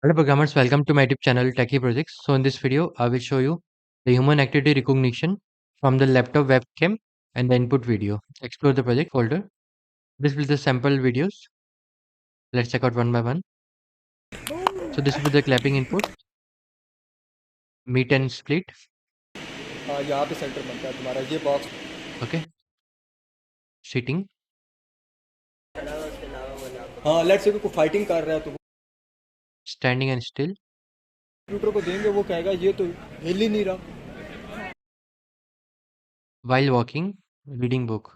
Hello programmers, welcome to my YouTube channel Techie Projects. So in this video, I will show you the human activity recognition from the laptop webcam and the input video. Explore the project folder. This will be the sample videos. Let's check out one by one. So this will be the clapping input, meet and split. हाँ यहाँ पे centre बनता है तुम्हारा ये box Okay, sitting, हाँ let's say कोई fighting कर रहा है तो standing and still, कंप्यूटर को देंगे वो कहेगा ये तो हिल ही नहीं रहा while walking, reading book.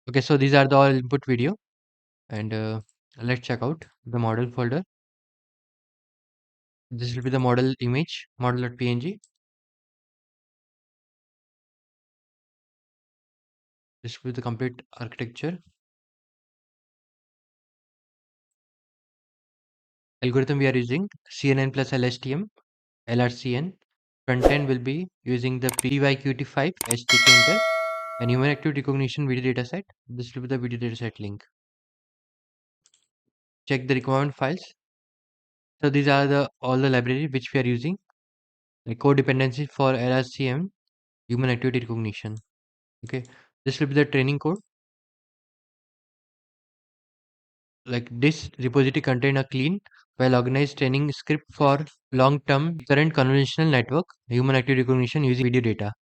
Okay, so these are the all input video, and let's check out the model folder. This will be the model image, model.png. This will be the complete architecture. Algorithm we are using CNN plus LSTM, LRCN. Front end will be using the PYQT5 tkinter and human activity recognition video dataset. This will be the video dataset link. Check the requirement files. So these are the all the library which we are using. The code dependencies for LRCM human activity recognition. Okay, this will be the training code. Like this repository contain a clean, well-organized training script for long-term current convolutional network human activity recognition using video data.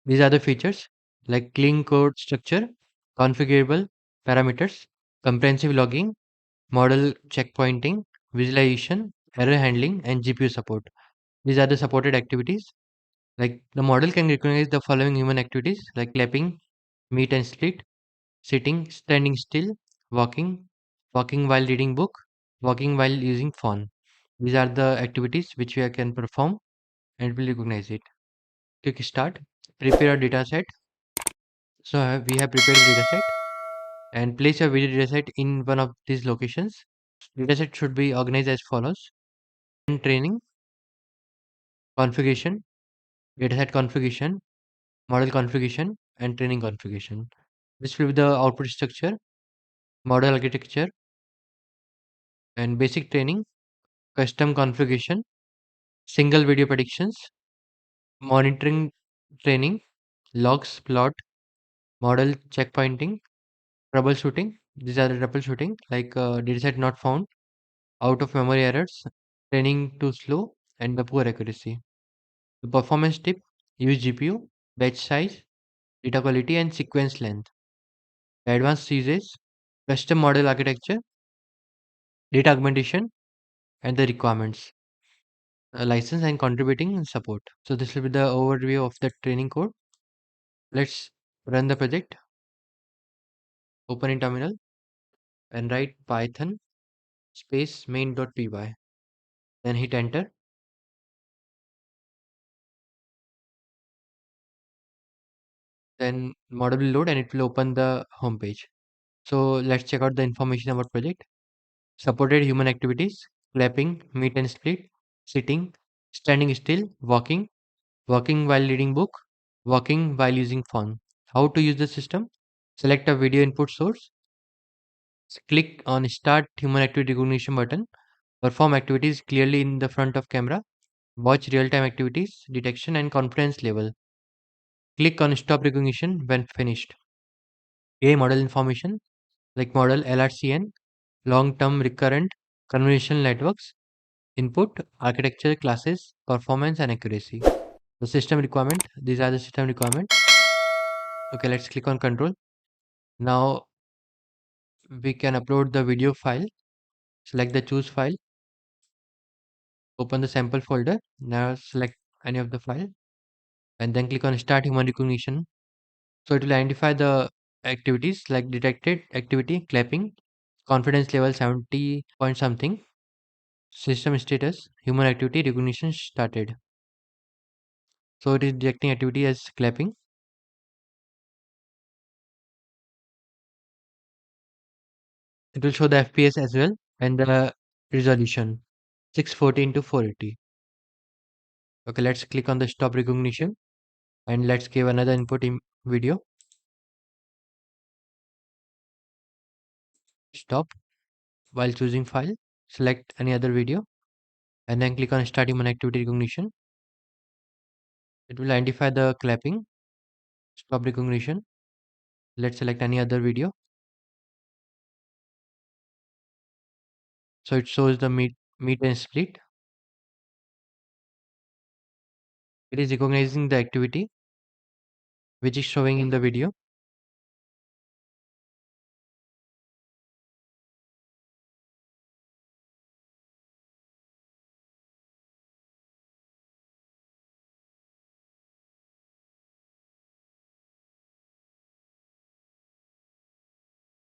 These are the features like clean code structure, configurable parameters, comprehensive logging, model checkpointing, visualization, error handling, and GPU support. These are the supported activities. Like the model can recognize the following human activities like clapping, meet and split, sitting, standing still, walking, walking while reading book, walking while using phone. These are the activities which we can perform and will recognize it. Click start. Prepare a data set. So we have prepared the data set and place your video data set in one of these locations. Data set should be organized as follows. Training, configuration, dataset configuration, model configuration, and training configuration. This will be the output structure, model architecture, and basic training, custom configuration, single video predictions, monitoring training, logs, plot, model checkpointing, troubleshooting. These are the troubleshooting like dataset not found, out of memory errors, training too slow, and the poor accuracy. The performance tip: use GPU, batch size, data quality, and sequence length. The advanced uses: custom model architecture, data augmentation, and the requirements, license and contributing support. So this will be the overview of the training code. Let's run the project. Open in terminal and write Python space main.py. Then hit enter. Then model will load and it will open the home page. So let's check out the information about project. Supported human activities: clapping, meet and split, sitting, standing still, walking, walking while reading book, walking while using phone. How to use the system? Select a video input source. Click on Start Human Activity Recognition button. Perform activities clearly in the front of camera. Watch real-time activities, detection and confidence level. Click on Stop Recognition when finished. A model information like model LRCN, long-term recurrent convolutional networks, input, architecture, classes, performance and accuracy. The system requirement, these are the system requirement. Okay, let's click on control. Now we can upload the video file. Select the choose file, open the sample folder. Now select any of the file and then click on start human recognition. So it will identify the activities like detected activity, clapping, confidence level 70 point something, system status, human activity recognition started. So it is detecting activity as clapping. It will show the FPS as well and the resolution 640 into 480. Okay, let's click on the stop recognition and let's give another input in video. Stop. While choosing file, select any other video and then click on Start Human Activity Recognition. It will identify the clapping, stop recognition. Let's select any other video. So it shows the meet and split. It is recognizing the activity which is showing in the video.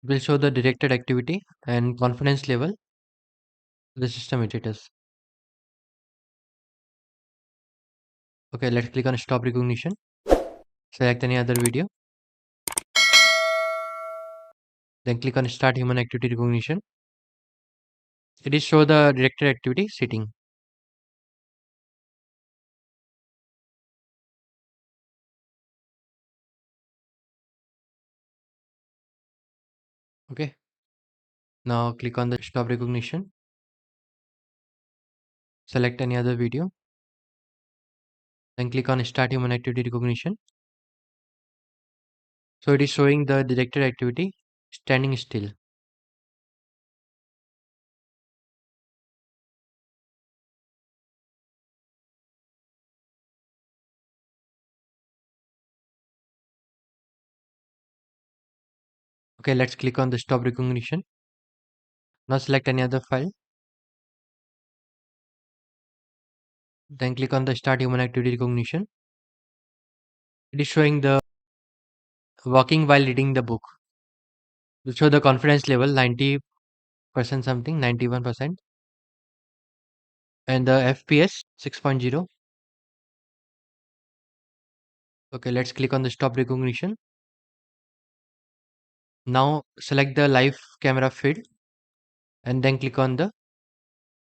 It will show the detected activity and confidence level to the system status. Okay, let's click on stop recognition. Select any other video. Then click on start human activity recognition. It is show the detected activity sitting. Okay. Now click on the stop recognition. Select any other video. Then click on start human activity recognition. So it is showing the detected activity standing still. Okay, let's click on the stop recognition. Now select any other file. Then click on the start human activity recognition. It is showing the walking while reading the book. It will show the confidence level 90% something, 91%. And the FPS 6.0. Okay, let's click on the stop recognition. Now select the live camera feed and then click on the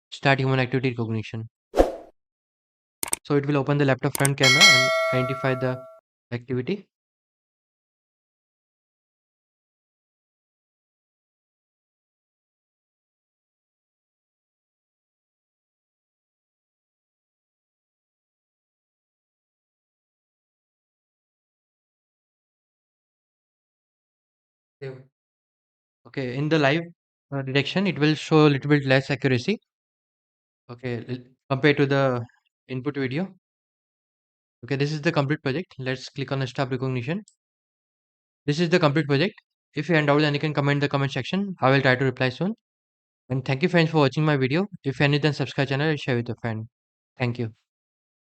start human activity recognition. So it will open the laptop front camera and identify the activity. Yeah. Okay, in the live detection, it will show a little bit less accuracy. Okay, compared to the input video. Okay, this is the complete project. Let's click on the stop recognition. This is the complete project. If you have doubts, then you can comment in the comment section. I will try to reply soon. And thank you friends for watching my video. If you are new, then subscribe channel and share with your friend. Thank you.